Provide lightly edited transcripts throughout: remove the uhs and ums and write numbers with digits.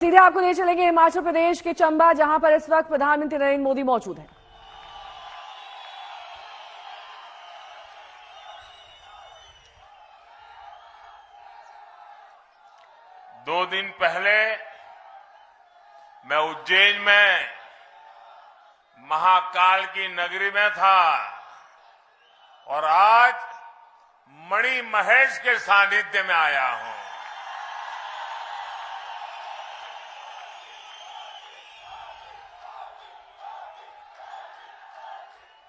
सीधे आपको ले चलेंगे हिमाचल प्रदेश के चंबा, जहां पर इस वक्त प्रधानमंत्री नरेंद्र मोदी मौजूद हैं। दो दिन पहले मैं उज्जैन में महाकाल की नगरी में था और आज मणि महेश के सानिध्य में आया हूं।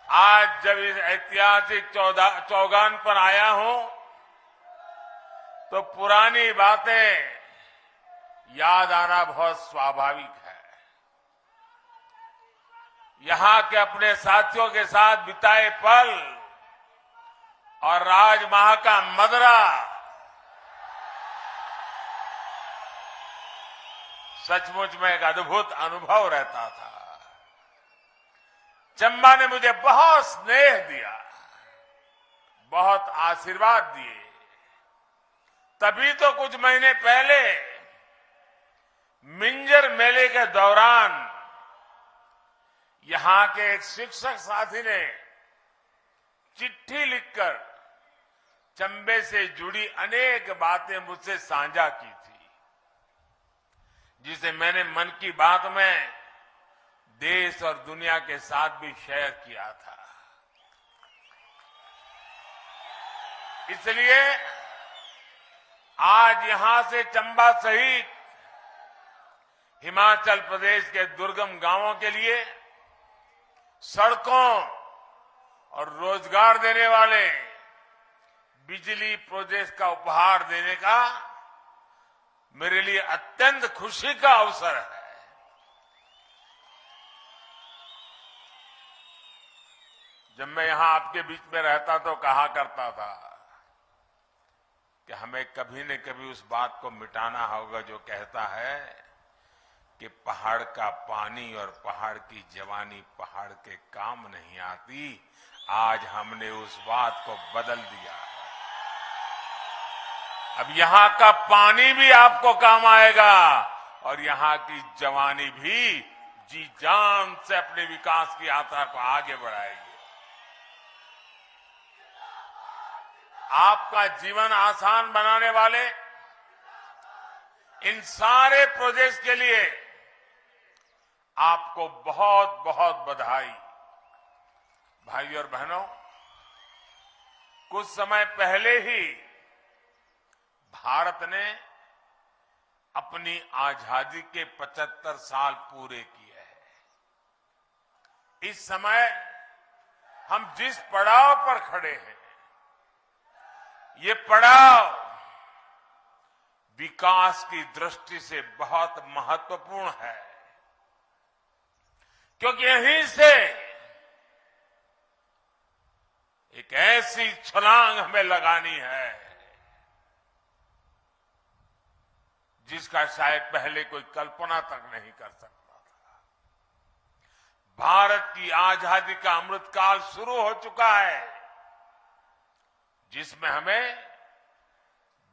आज जब इस ऐतिहासिक चौगान पर आया हूं तो पुरानी बातें याद आना बहुत स्वाभाविक है। यहां के अपने साथियों के साथ बिताए पल और राजमहल का मदरा सचमुच में एक अद्भुत अनुभव रहता था। चंबा ने मुझे बहुत स्नेह दिया, बहुत आशीर्वाद दिए। तभी तो कुछ महीने पहले मिंजर मेले के दौरान यहां के एक शिक्षक साथी ने चिट्ठी लिखकर चंबे से जुड़ी अनेक बातें मुझसे साझा की थी, जिसे मैंने मन की बात में देश और दुनिया के साथ भी शेयर किया था। इसलिए आज यहां से चंबा सहित हिमाचल प्रदेश के दुर्गम गांवों के लिए सड़कों और रोजगार देने वाले बिजली प्रोजेक्ट का उपहार देने का मेरे लिए अत्यंत खुशी का अवसर है। जब मैं यहां आपके बीच में रहता तो कहा करता था कि हमें कभी न कभी उस बात को मिटाना होगा जो कहता है कि पहाड़ का पानी और पहाड़ की जवानी पहाड़ के काम नहीं आती। आज हमने उस बात को बदल दिया है। अब यहां का पानी भी आपको काम आएगा और यहां की जवानी भी जी जान से अपने विकास की यात्रा को आगे बढ़ाएगी। आपका जीवन आसान बनाने वाले इन सारे प्रोजेक्ट्स के लिए आपको बहुत बहुत बधाई। भाइयों और बहनों, कुछ समय पहले ही भारत ने अपनी आजादी के 75 साल पूरे किए हैं। इस समय हम जिस पड़ाव पर खड़े हैं, ये पड़ाव विकास की दृष्टि से बहुत महत्वपूर्ण है, क्योंकि यहीं से एक ऐसी छलांग हमें लगानी है जिसका शायद पहले कोई कल्पना तक नहीं कर सकता था। भारत की आजादी का अमृतकाल शुरू हो चुका है, जिसमें हमें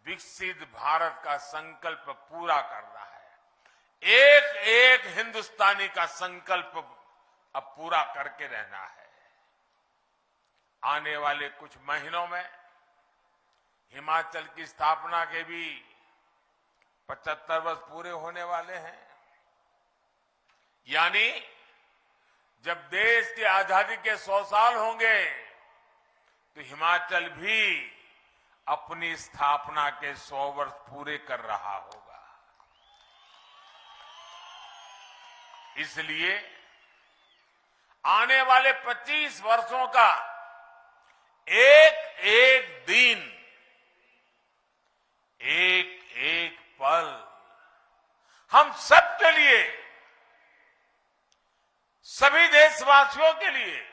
विकसित भारत का संकल्प पूरा करना है। एक एक हिंदुस्तानी का संकल्प अब पूरा करके रहना है। आने वाले कुछ महीनों में हिमाचल की स्थापना के भी 75 वर्ष पूरे होने वाले हैं। यानी जब देश की आजादी के 100 साल होंगे तो हिमाचल भी अपनी स्थापना के 100 वर्ष पूरे कर रहा होगा। इसलिए आने वाले 25 वर्षों का एक एक दिन, एक एक पल हम सबके लिए, सभी देशवासियों के लिए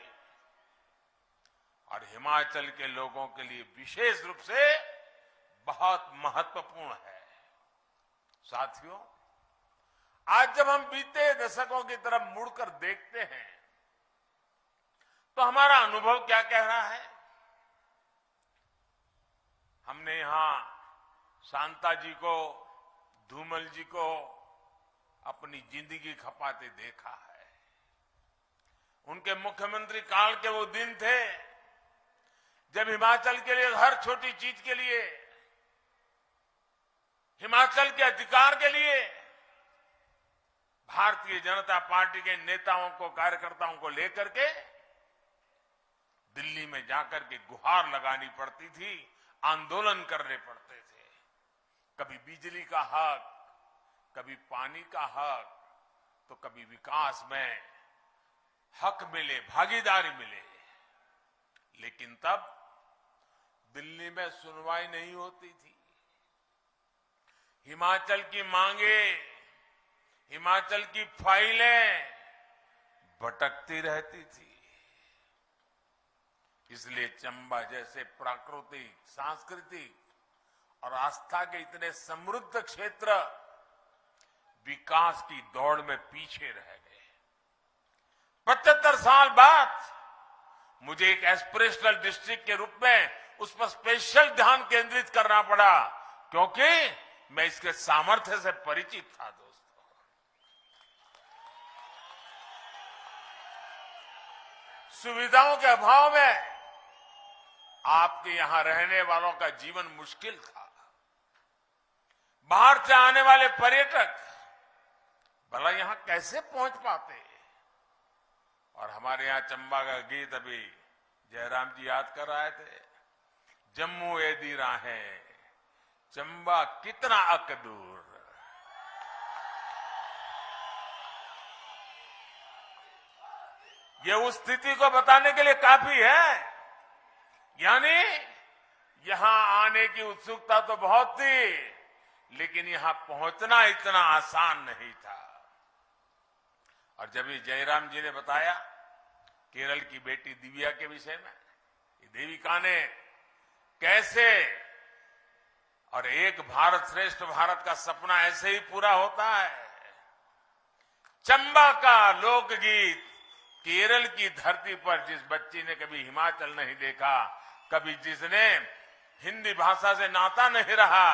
और हिमाचल के लोगों के लिए विशेष रूप से बहुत महत्वपूर्ण है। साथियों, आज जब हम बीते दशकों की तरफ मुड़कर देखते हैं तो हमारा अनुभव क्या कह रहा है? हमने यहां शांता जी को, धूमल जी को, अपनी जिंदगी खपाते देखा है। उनके मुख्यमंत्री काल के वो दिन थे जब हिमाचल के लिए हर छोटी चीज के लिए, हिमाचल के अधिकार के लिए भारतीय जनता पार्टी के नेताओं को, कार्यकर्ताओं को लेकर के दिल्ली में जाकर के गुहार लगानी पड़ती थी, आंदोलन करने पड़ते थे। कभी बिजली का हक, कभी पानी का हक, तो कभी विकास में हक मिले, भागीदारी मिले। लेकिन तब दिल्ली में सुनवाई नहीं होती थी। हिमाचल की मांगे, हिमाचल की फाइलें भटकती रहती थी। इसलिए चंबा जैसे प्राकृतिक, सांस्कृतिक और आस्था के इतने समृद्ध क्षेत्र विकास की दौड़ में पीछे रह गए। 75 साल बाद मुझे एक एस्पिरेशनल डिस्ट्रिक्ट के रूप में उस पर स्पेशल ध्यान केंद्रित करना पड़ा, क्योंकि मैं इसके सामर्थ्य से परिचित था। दोस्तों, सुविधाओं के अभाव में आपके यहां रहने वालों का जीवन मुश्किल था। बाहर से आने वाले पर्यटक भला यहां कैसे पहुंच पाते। और हमारे यहां चंबा का गीत अभी जयराम जी याद कर रहे थे, जम्मू एदी राहें चंबा कितना अक दूर। ये उस स्थिति को बताने के लिए काफी है। यानी यहां आने की उत्सुकता तो बहुत थी, लेकिन यहां पहुंचना इतना आसान नहीं था। और जब ये जयराम जी ने बताया केरल की बेटी दिव्या के विषय में, देविका ने कैसे, और एक भारत श्रेष्ठ भारत का सपना ऐसे ही पूरा होता है। चंबा का लोकगीत केरल की धरती पर जिस बच्ची ने कभी हिमाचल नहीं देखा, कभी जिसने हिंदी भाषा से नाता नहीं रहा,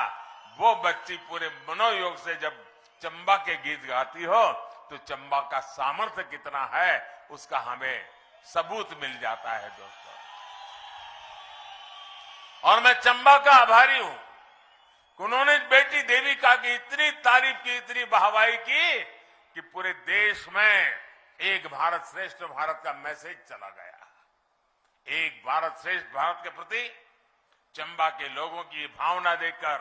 वो बच्ची पूरे मनोयोग से जब चंबा के गीत गाती हो तो चंबा का सामर्थ्य कितना है उसका हमें सबूत मिल जाता है। दोस्तों, और मैं चंबा का आभारी हूं कि उन्होंने बेटी देविका की इतनी तारीफ की, इतनी वाहवाही की कि पूरे देश में एक भारत श्रेष्ठ भारत का मैसेज चला गया। एक भारत श्रेष्ठ भारत के प्रति चंबा के लोगों की भावना देखकर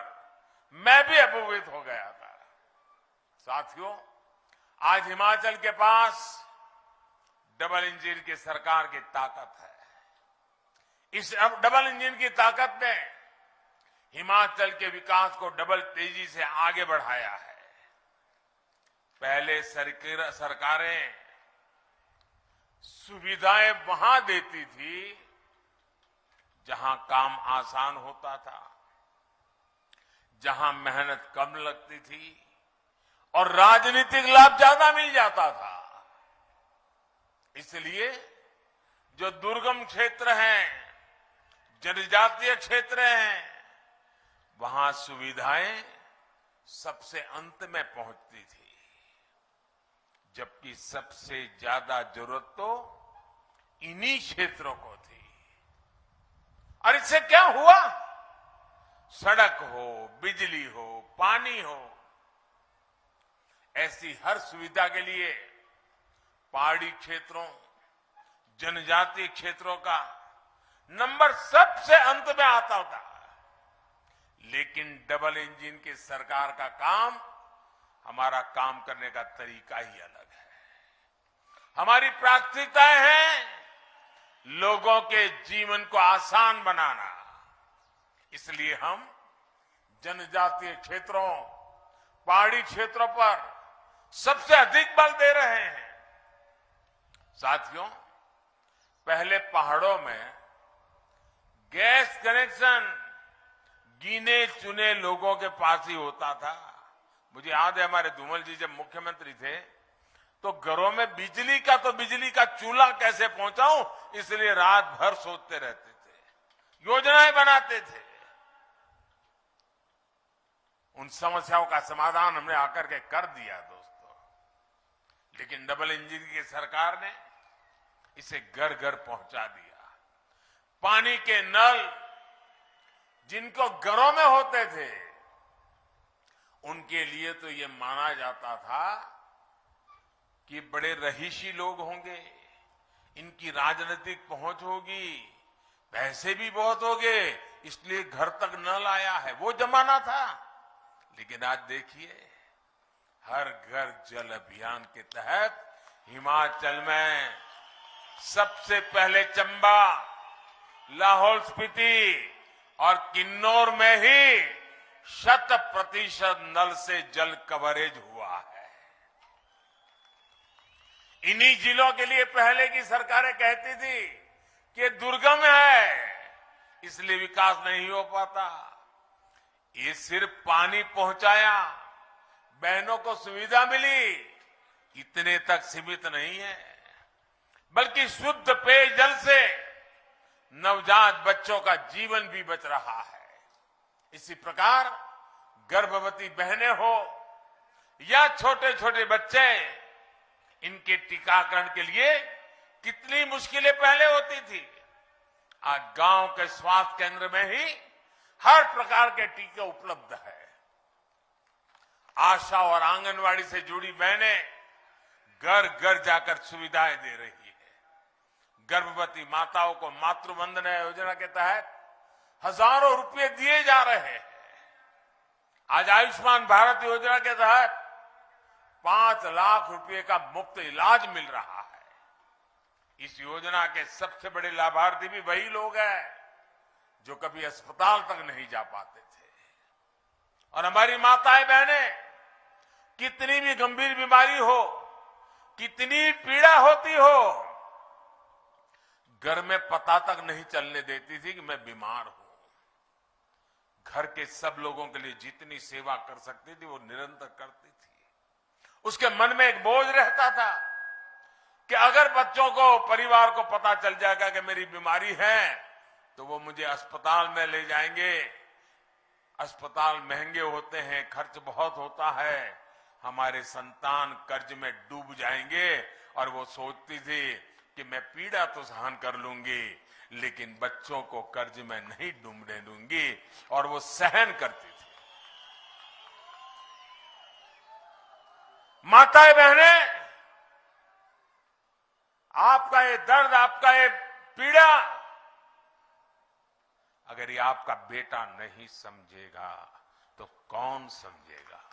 मैं भी अभिभूत हो गया था। साथियों, आज हिमाचल के पास डबल इंजन की सरकार की ताकत है। इस डबल इंजन की ताकत ने हिमाचल के विकास को डबल तेजी से आगे बढ़ाया है। पहले सरकारें सुविधाएं वहां देती थी जहां काम आसान होता था, जहां मेहनत कम लगती थी और राजनीतिक लाभ ज्यादा मिल जाता था। इसलिए जो दुर्गम क्षेत्र हैं, जनजातीय क्षेत्र हैं, वहां सुविधाएं सबसे अंत में पहुंचती थी, जबकि सबसे ज्यादा जरूरत तो इन्हीं क्षेत्रों को थी। और इससे क्या हुआ? सड़क हो, बिजली हो, पानी हो, ऐसी हर सुविधा के लिए पहाड़ी क्षेत्रों, जनजातीय क्षेत्रों का नंबर सबसे अंत में आता था। लेकिन डबल इंजन की सरकार का काम, हमारा काम करने का तरीका ही अलग है। हमारी प्राथमिकताएं हैं लोगों के जीवन को आसान बनाना। इसलिए हम जनजातीय क्षेत्रों, पहाड़ी क्षेत्रों पर सबसे अधिक बल दे रहे हैं। साथियों, पहले पहाड़ों में गैस कनेक्शन गिने चुने लोगों के पास ही होता था। मुझे याद है हमारे धूमल जी जब मुख्यमंत्री थे तो घरों में बिजली का चूल्हा कैसे पहुंचाऊं, इसलिए रात भर सोचते रहते थे, योजनाएं बनाते थे। उन समस्याओं का समाधान हमने आकर के कर दिया। दोस्तों, लेकिन डबल इंजन की सरकार ने इसे घर घर पहुंचा दिया। पानी के नल जिनको घरों में होते थे, उनके लिए तो ये माना जाता था कि बड़े रहीशी लोग होंगे, इनकी राजनीतिक पहुंच होगी, पैसे भी बहुत होंगे, इसलिए घर तक नल आया है। वो जमाना था। लेकिन आज देखिए, हर घर जल अभियान के तहत हिमाचल में सबसे पहले चंबा, लाहौल स्पीति और किन्नौर में ही 100% नल से जल कवरेज हुआ है। इन्हीं जिलों के लिए पहले की सरकारें कहती थी कि दुर्गम है, इसलिए विकास नहीं हो पाता। ये सिर्फ पानी पहुंचाया, बहनों को सुविधा मिली, इतने तक सीमित नहीं है, बल्कि शुद्ध पेयजल से नवजात बच्चों का जीवन भी बच रहा है। इसी प्रकार गर्भवती बहनें हो या छोटे छोटे बच्चे, इनके टीकाकरण के लिए कितनी मुश्किलें पहले होती थी। आज गांव के स्वास्थ्य केंद्र में ही हर प्रकार के टीके उपलब्ध है। आशा और आंगनवाड़ी से जुड़ी बहनें घर घर जाकर सुविधाएं दे रही है। गर्भवती माताओं को मातृ वंदना योजना के तहत हजारों रुपए दिए जा रहे हैं। आज आयुष्मान भारत योजना के तहत 5 लाख रुपए का मुफ्त इलाज मिल रहा है। इस योजना के सबसे बड़े लाभार्थी भी वही लोग हैं जो कभी अस्पताल तक नहीं जा पाते थे। और हमारी माताएं बहनें, कितनी भी गंभीर बीमारी हो, कितनी पीड़ा होती हो, घर में पता तक नहीं चलने देती थी कि मैं बीमार हूं। घर के सब लोगों के लिए जितनी सेवा कर सकती थी वो निरंतर करती थी। उसके मन में एक बोझ रहता था कि अगर बच्चों को, परिवार को पता चल जाएगा कि मेरी बीमारी है, तो वो मुझे अस्पताल में ले जाएंगे। अस्पताल महंगे होते हैं, खर्च बहुत होता है, हमारे संतान कर्ज में डूब जाएंगे। और वो सोचती थी कि मैं पीड़ा तो सहन कर लूंगी, लेकिन बच्चों को कर्ज में नहीं डूबने दूंगी। और वो सहन करती थी। माताएं बहनें, आपका ये दर्द, आपका ये पीड़ा, अगर ये आपका बेटा नहीं समझेगा तो कौन समझेगा।